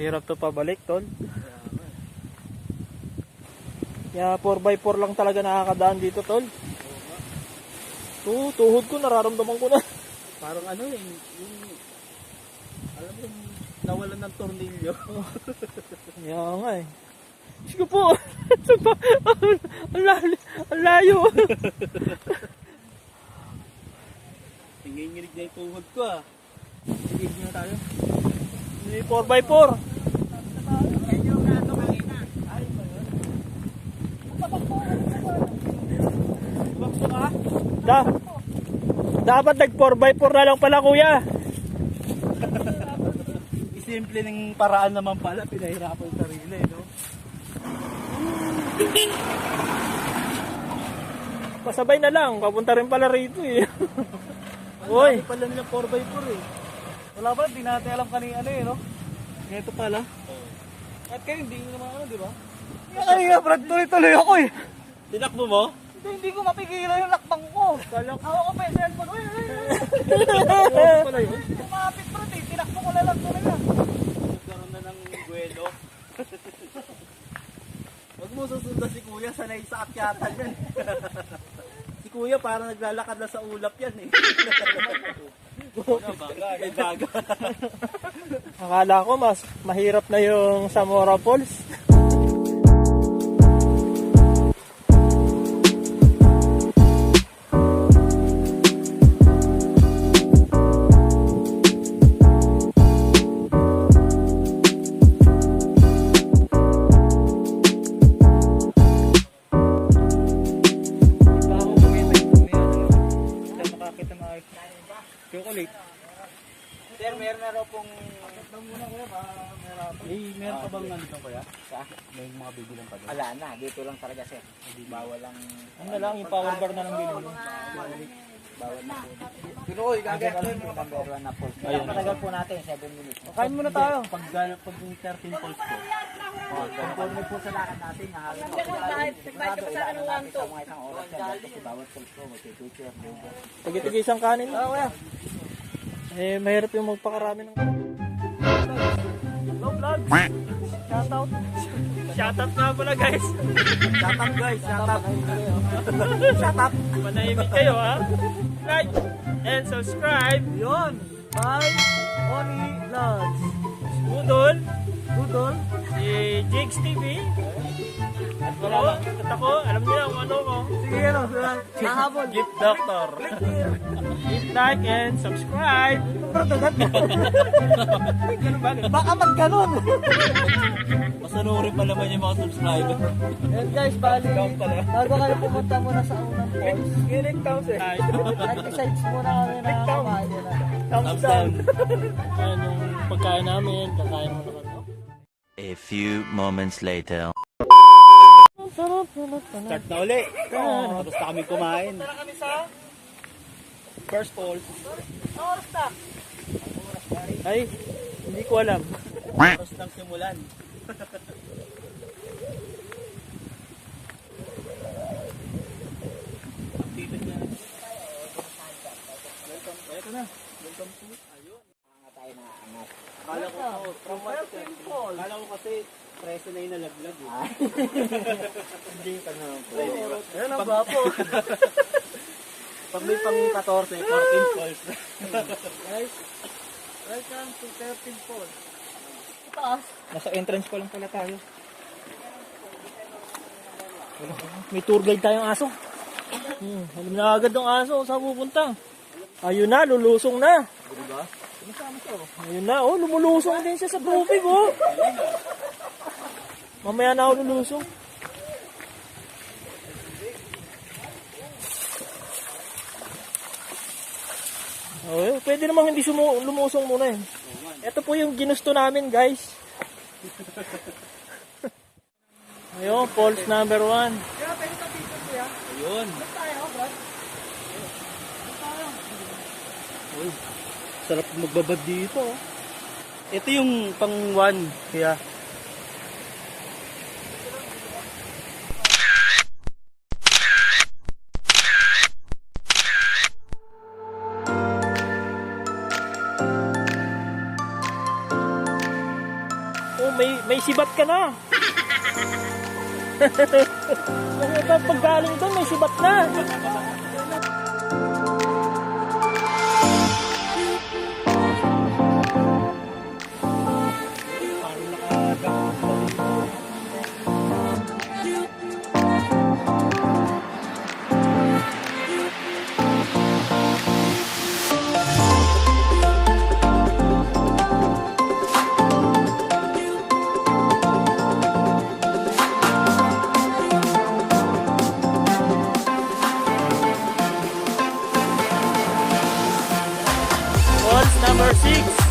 Mahirap to pabalik, tol. Kaya 4x4 lang talaga nakakadaan dito, tol. Tuhod ko, nararamdaman ko na. Parang ano eh, yung, alam mo, nawalan ng tornilyo. Kaya nga eh. Sige po. Ang layo. Nanginginig na yung tuhod ko ah. Sige, hindi na tayo. Hindi 4x4. Dapat nag 4x4 na lang pala, kuya. Isimple ng paraan naman pala, pinahirapan yung sarili, no? Pasabay na lang, papunta rin pala rito eh. Uy, Hindi pala nila 4x4 eh. Wala ba? Hindi natin alam kanina ano eh, no? Ito pala. At kayo hindi nyo naman ano, di ba? Ay nga, Brad, tuloy-tuloy ako eh. Tinakbo mo? Hindi ko mapigilan yung lakbang ko. Hawa ko pa yung cellphone. Uy, pala yun? Kumapit, Brad eh. Tinakbo ko na lang talaga. Nagkaroon na ng buwelo. Huwag mo susundan si Kuya, sanay sa akyatan yan. Si Kuya parang naglalakad na sa ulap yan eh. Baga. akala ko mas mahirap na yung Zamora Falls. Chocolate. Sir, meron na raw pong... muna kuya, meron pa bang nandito kaya? May mga bibilang pa doon? Wala na, dito lang talaga sir. Hindi bawal lang. Ano na lang, yung power bar na lang bilhin mo. Bawal na po. Pero oy, gagawin ko Yung number 1 na pulse. Ayun. Matagal po natin, 7 minutes. Kain muna tayo. Pag yung 13 pulse ko, Conforme po sa lakad natin, nahalo na po tayo. Sigurado, ilaan na natin sa mga isang oras yan. Kasi bawat pulse ko, magpipicture, logo. Tagi-tagi isang kanin. Kuya. Eh, mahirap yung magpakarami ng... Hello, vlog. Shoutout. Shoutout nga pala, guys. shut up guys, shut up. Shut up. Manahimik kayo, ha? Like and subscribe. Yun, bye. Ori Vlogs. Budol. Budol. Si Jigs TV. At ako, alam niyo na kung ano ko. Sige, ano, nahabol. Gift Doctor. Hit like and subscribe. Ganun ba? Baka magganon. Masanurin pa naman yung mga subscriber. And guys, bali, bago kayo pumunta muna sa unang falls, Giling Towns eh. nag-decides muna kami na kakain na. Thumbs down. Ayan yung pagkain namin. Kakain mo naman. A few moments later. Start na uli. Tapos na kami kumain. Tara kami sa First falls. oras na. Ay, hindi ko alam. Oras ng simulan. Activity na. Ito na. Welcome to. Ayun. Mga tayo na angat. Kala ko, kala ko kasi preso na yung nalaglag eh. Hindi ka naman po. Yan ang gwapo. Pag may pang 14, 14 falls. Guys, welcome to 13 falls. Nasa entrance pa lang pala tayo. May tour guide tayong aso. Alam na agad ng aso saan pupunta. Ayun na, lulusong na. Diba? Ayun na, oh, lumulusong din siya sa tubig, oh. Mamaya na ako lulusong. Oh, pwede namang hindi lumusong muna eh. Ito po yung ginusto namin, guys. Ayun, falls number 1. Ayun. Uy, sarap magbabad dito. Oh. Ito yung pang 1, kaya May sibat ka na. Yung iba pag galing doon, may sibat na. Falls number 6.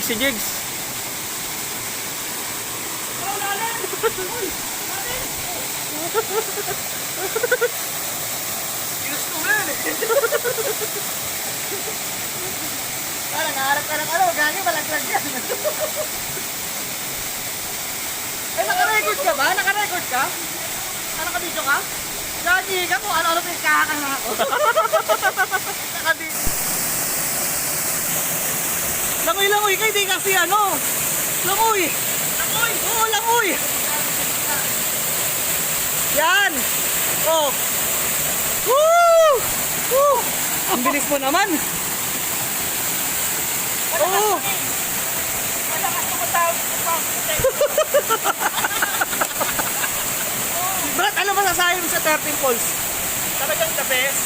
Si Jigs. Parang harap ka ng ano, gani malaglag yan. Eh, naka-record ka ba? Naka-record ka? Naka-video ka? Gani ka kung ano-ano pinagkakakala ako. Naka-video. Langoy, kay di kasi ano. Langoy. Oo, langoy. Yan. Oh. Woo! Woo! Ang bilis mo naman. Oo. Brad, ano masasabi mo sa 13 Falls? Talagang the best.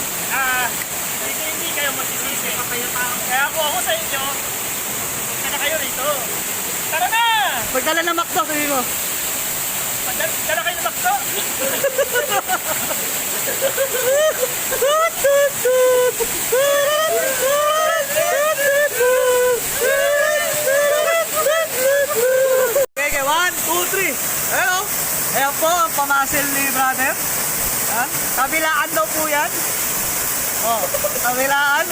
Hindi kayo masisisi. Kaya ako sa inyo, punta na kayo rito. Tara na! Pagdala ng McDo, sabi mo. Tara kayo na bakto. Okay, 1, 2, 3. Ayan o. Ayan po ang pamasil ni brother. Yan. Kabilaan daw po yan. Oh, kabilaan.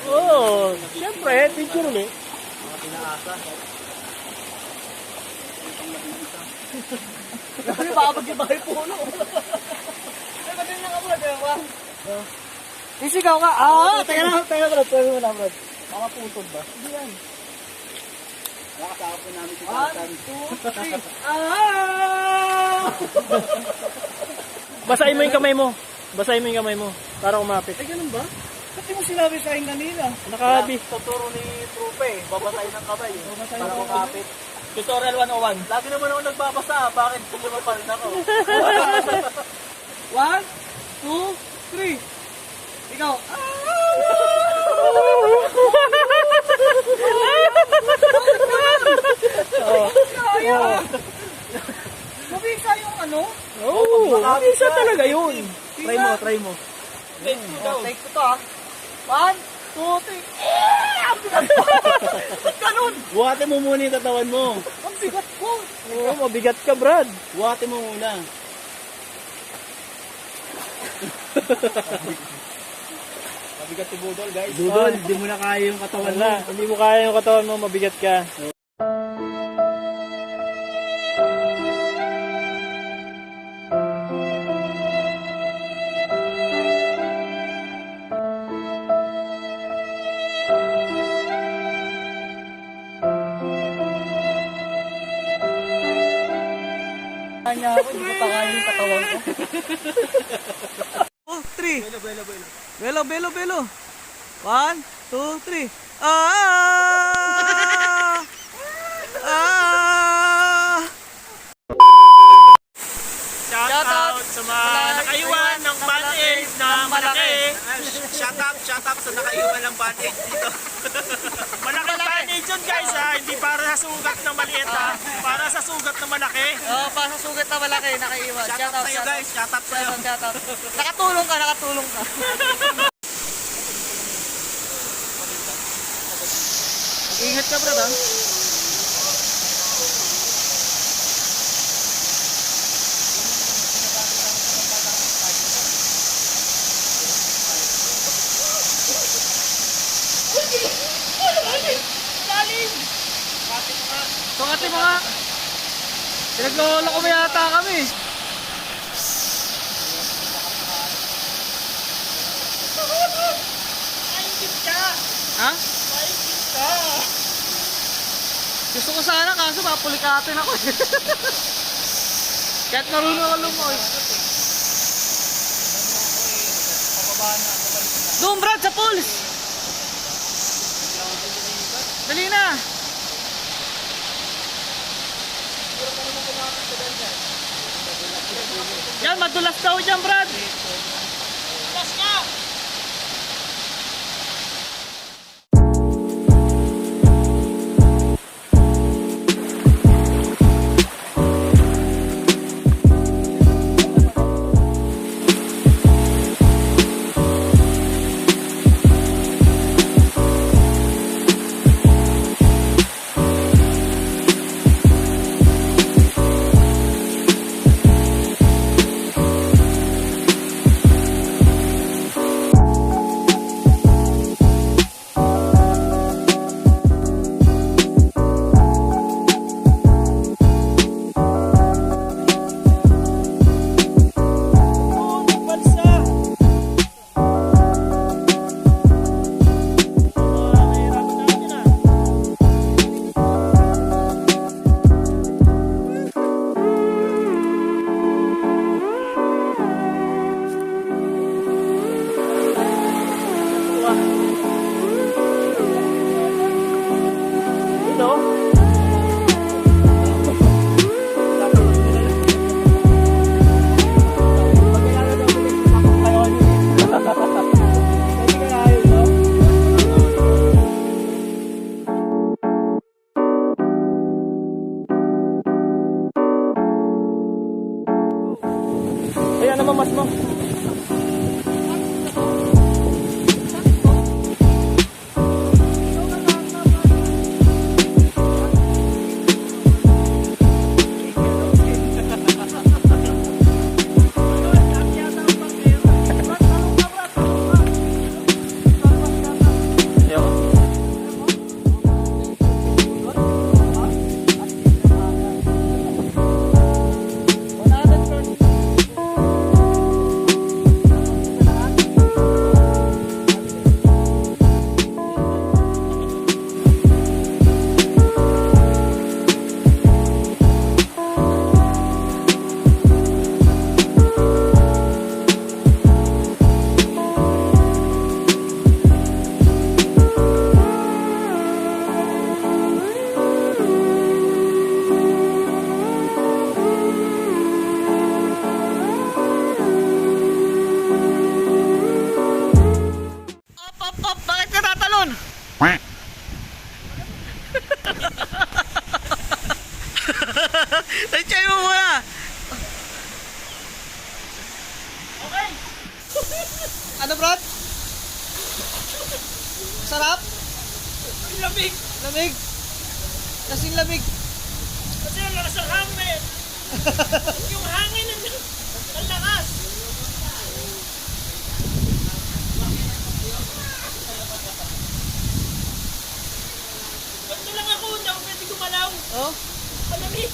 Oh, siyempre, picture ulit. Kasi baka mag-ibahay puno. Ay, magaling na ka bro, di ba? Sisigaw ka. Teka na bro. Teka mo na bro. Mga putod ba? Hindi yan. Nakasama po namin si Tatan. 1, 2, 3. Basahin mo yung kamay mo. Basahin mo yung kamay mo. Para umapit. Ay, ganun ba? Ba't di mo sinabi sa akin kanina? Nakabi. Tuturo ni Trupe, babasahin ng kamay. Babasahin Para ng kumapit. Tutorial 101. Lagi naman ako nagbabasa, bakit tulungan pa rin ako? 1, 2, 3. Ikaw. Mabisa yung ano? Oo, isa talaga yun. Try mo. Take ko to 1, 2, 3. Ganun! Buhatin mo muna yung katawan mo. Ang bigat ko! Oo, mabigat ka, Brad. Buhatin mo muna. Mabigat si Budol, guys. Budol, hindi mo na kaya yung katawan Wala, hindi mo kaya yung katawan mo, mabigat ka. Kanya ako, hindi ko pa kaya yung katawan ko. 3. Belo. 1, 2, 3. Shout out sa mga nakaiwan ng band-aid na malaki. Shut up sa nakaiwan ng band-aid dito. Malaking band-aid yun guys ha, hindi para sa sugat na maliit ha, para sa sugat na malaki. Para sa sugat na malaki, nakaiwan. Shut up sa'yo guys, shut up sa'yo. Shout out. Nakatulong ka. Ingat ka, bro, ha? Pangati mo nga. Pinaglolo ko yata kami. Ha? Gusto ko sana kaso mapulikatin ako eh. Kahit marunong ako lumoy. Doon Brad, sa pools! Dali na! Yan, madulas daw dyan Brad! Dulas ka! Ayan naman mas mo. Sarap? Lamig! Lamig? Kasing lamig. Kasi ang lakas ng hangin! Yung hangin ang lakas! Ba't lang ako? Hindi ako pwede gumalaw! Oh? Malamig!